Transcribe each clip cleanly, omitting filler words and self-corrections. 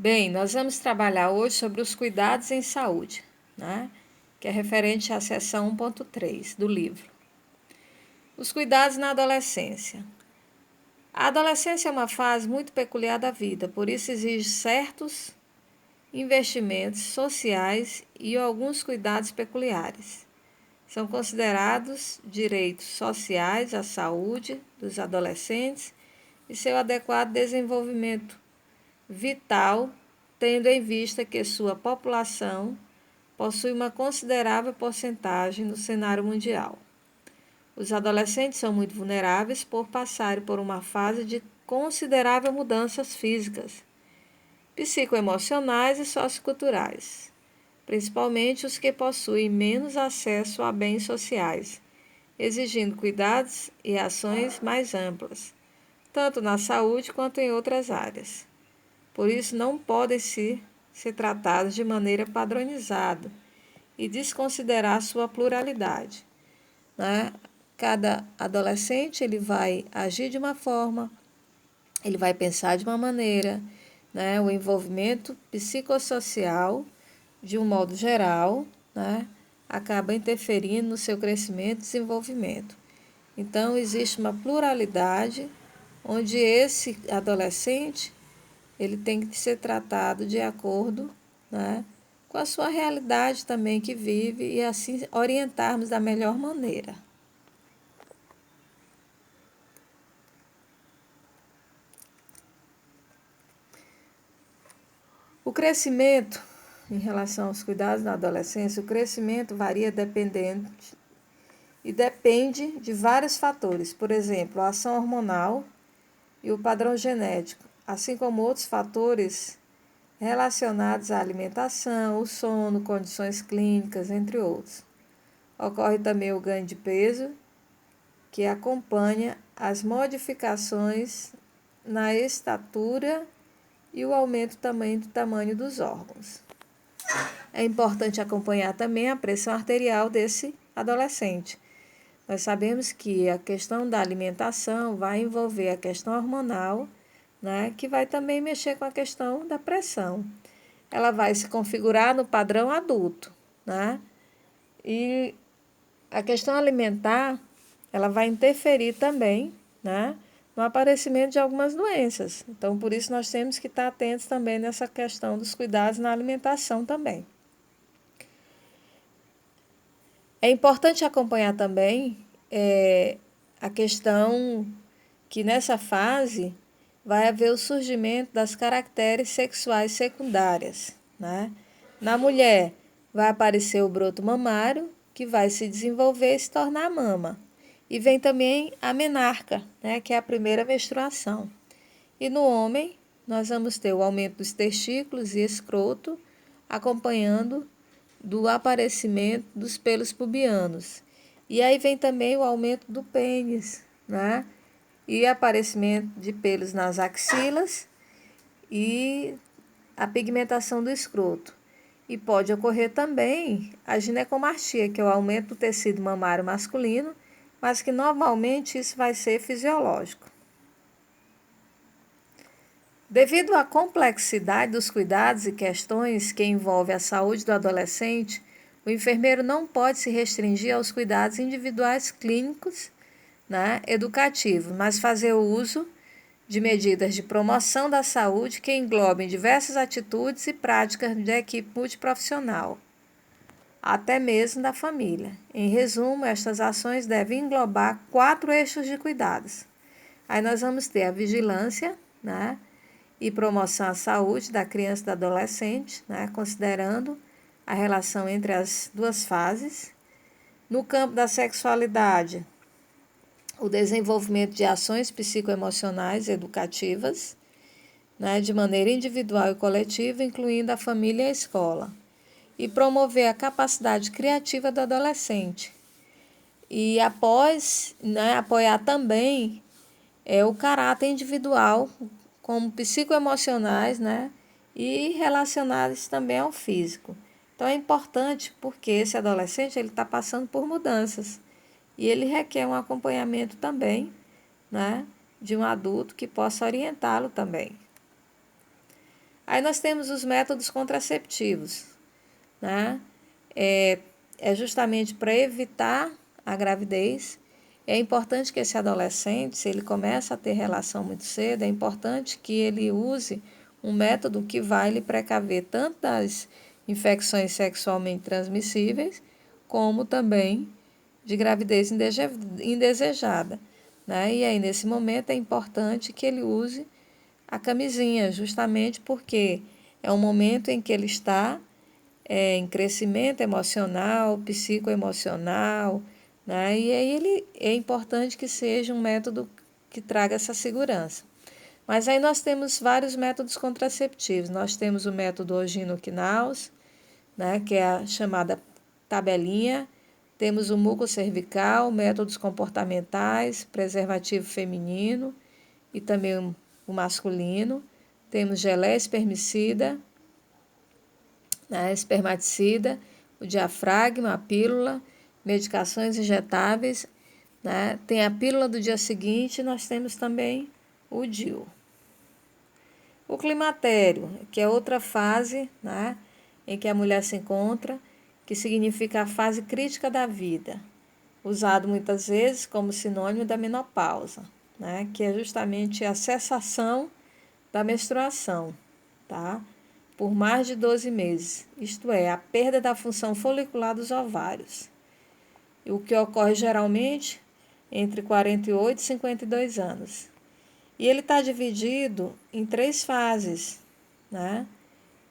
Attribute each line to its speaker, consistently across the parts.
Speaker 1: Bem, nós vamos trabalhar hoje sobre os cuidados em saúde, né? Que é referente à seção 1.3 do livro. Os cuidados na adolescência. A adolescência é uma fase muito peculiar da vida, por isso exige certos investimentos sociais e alguns cuidados peculiares. São considerados direitos sociais à saúde dos adolescentes e seu adequado desenvolvimento vital, tendo em vista que sua população possui uma considerável porcentagem no cenário mundial. Os adolescentes são muito vulneráveis por passarem por uma fase de considerável mudanças físicas, psicoemocionais e socioculturais, principalmente os que possuem menos acesso a bens sociais, exigindo cuidados e ações mais amplas, tanto na saúde quanto em outras áreas. Por isso, não podem ser tratados de maneira padronizada e desconsiderar sua pluralidade, né? Cada adolescente ele vai agir de uma forma, ele vai pensar de uma maneira, né? O envolvimento psicossocial, de um modo geral, né? Acaba interferindo no seu crescimento e desenvolvimento. Então, existe uma pluralidade onde esse adolescente ele tem que ser tratado de acordo, né, com a sua realidade também que vive e assim orientarmos da melhor maneira. O crescimento, em relação aos cuidados na adolescência, o crescimento varia depende de vários fatores, por exemplo, a ação hormonal e o padrão genético, assim como outros fatores relacionados à alimentação, o sono, condições clínicas, entre outros. Ocorre também o ganho de peso, que acompanha as modificações na estatura e o aumento também do tamanho dos órgãos. É importante acompanhar também a pressão arterial desse adolescente. Nós sabemos que a questão da alimentação vai envolver a questão hormonal, né, que vai também mexer com a questão da pressão. Ela vai se configurar no padrão adulto, né? E a questão alimentar, ela vai interferir também, né, no aparecimento de algumas doenças. Então, por isso nós temos que estar atentos também nessa questão dos cuidados na alimentação também. É importante acompanhar também a questão que nessa fase vai haver o surgimento das caracteres sexuais secundárias, né? Na mulher vai aparecer o broto mamário, que vai se desenvolver e se tornar mama. E vem também a menarca, né, que é a primeira menstruação. E no homem, nós vamos ter o aumento dos testículos e escroto, acompanhando do aparecimento dos pelos pubianos. E aí vem também o aumento do pênis, né? E aparecimento de pelos nas axilas e a pigmentação do escroto. E pode ocorrer também a ginecomastia, que é o aumento do tecido mamário masculino, mas que normalmente isso vai ser fisiológico. Devido à complexidade dos cuidados e questões que envolvem a saúde do adolescente, o enfermeiro não pode se restringir aos cuidados individuais clínicos, né, educativos, mas fazer o uso de medidas de promoção da saúde que englobem diversas atitudes e práticas da equipe multiprofissional, até mesmo da família. Em resumo, estas ações devem englobar 4 eixos de cuidados. Aí nós vamos ter a vigilância, né, e promoção à saúde da criança e do adolescente, né, considerando a relação entre as duas fases. No campo da sexualidade, o desenvolvimento de ações psicoemocionais educativas, né, de maneira individual e coletiva, incluindo a família e a escola. E promover a capacidade criativa do adolescente. E após, né, apoiar também o caráter individual, como psicoemocionais, né, e relacionados também ao físico. Então é importante porque esse adolescente ele está passando por mudanças e ele requer um acompanhamento também, né, de um adulto que possa orientá-lo também. Aí nós temos os métodos contraceptivos, né? É justamente para evitar a gravidez. É importante que esse adolescente, se ele começa a ter relação muito cedo, é importante que ele use um método que vai lhe precaver tanto das infecções sexualmente transmissíveis, como também de gravidez indesejada, né? E aí, nesse momento, é importante que ele use a camisinha, justamente porque é um momento em que ele está em crescimento emocional, psicoemocional, né? E aí é importante que seja um método que traga essa segurança. Mas aí nós temos vários métodos contraceptivos. Nós temos o método Ogino-Quinaus, né, que é a chamada tabelinha. Temos o mucocervical, métodos comportamentais, preservativo feminino e também o masculino. Temos geleia espermicida, né, espermaticida, o diafragma, a pílula, medicações injetáveis, né? Tem a pílula do dia seguinte, nós temos também o DIU. O climatério, que é outra fase, né, em que a mulher se encontra, que significa a fase crítica da vida, usado muitas vezes como sinônimo da menopausa, né, que é justamente a cessação da menstruação, tá? Por mais de 12 meses, isto é, a perda da função folicular dos ovários, o que ocorre geralmente entre 48 e 52 anos. E ele está dividido em 3 fases, né?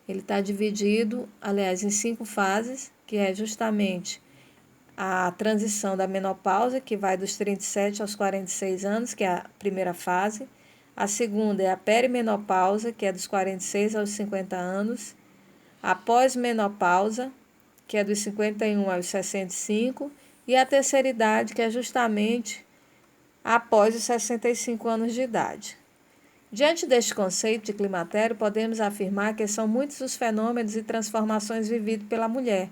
Speaker 1: Ele está dividido, aliás, em 5 fases, que é justamente a transição da menopausa, que vai dos 37 aos 46 anos, que é a primeira fase. A segunda é a perimenopausa, que é dos 46 aos 50 anos. A pós-menopausa, que é dos 51 aos 65. E a terceira idade, que é justamente após os 65 anos de idade. Diante deste conceito de climatério, podemos afirmar que são muitos os fenômenos e transformações vividos pela mulher,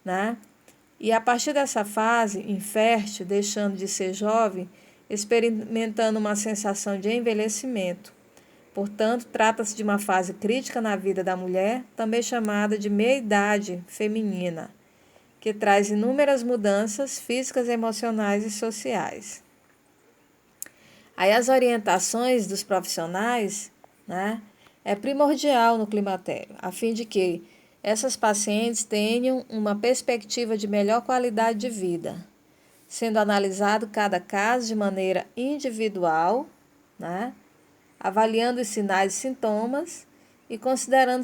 Speaker 1: né? E a partir dessa fase infértil, deixando de ser jovem, experimentando uma sensação de envelhecimento. Portanto, trata-se de uma fase crítica na vida da mulher, também chamada de meia-idade feminina, que traz inúmeras mudanças físicas, emocionais e sociais. Aí as orientações dos profissionais, né, é primordial no climatério, a fim de que essas pacientes tenham uma perspectiva de melhor qualidade de vida, sendo analisado cada caso de maneira individual, né, avaliando os sinais e sintomas e considerando